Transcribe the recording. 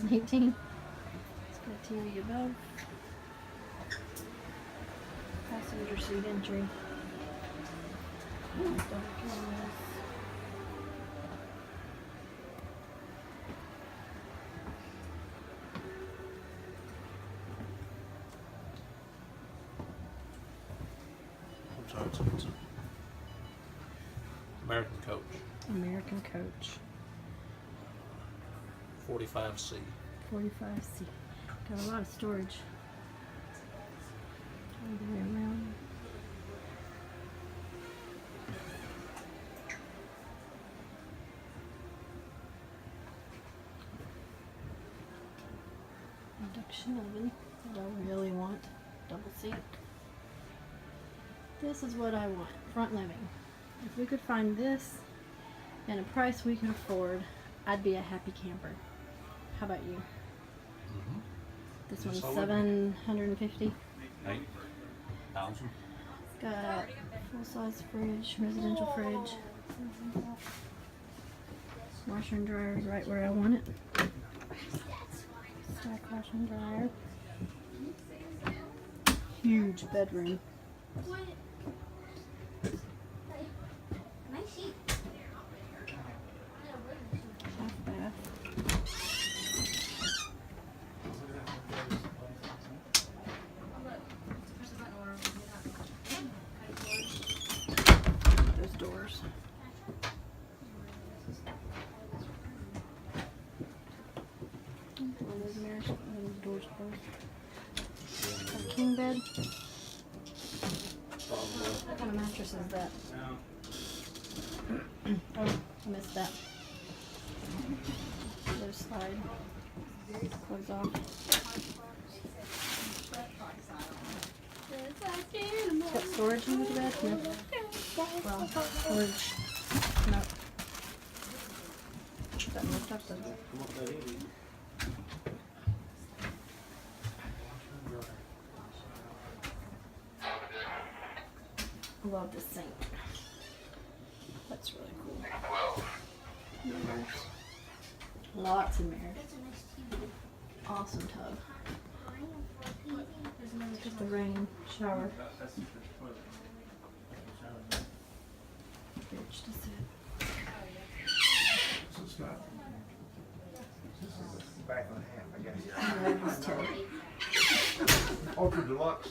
2018. It's got a TV above. Passenger seat entry. Double cameras. I'm sorry, it's American Coach. American Coach. 45C. 45C. Got a lot of storage. All the way around. Induction oven. What I really want. Double seat. This is what I want. Front living. If we could find this and a price we could afford, I'd be a happy camper. How about you? Mm-hmm. This one's Yes, I would. 750. 8,000. It's got full-size fridge, residential fridge. Washer and dryer is right where I want it. Stack washer and dryer. Huge bedroom. Half bath. Those doors. One of those mirrors, one of those doors closed. Got a king bed. What kind of mattress is that? Oh, I missed that. There's slide. Close off. Got storage under the bed? No. Well, storage. No. That lift up, doesn't it? Love the sink. That's really cool. Mirrors. Lots of mirrors. Awesome tub. Just the rain shower. Fridge to sit. This is not. This is a back and a half, I guess. Ladies' tub. Ultra deluxe.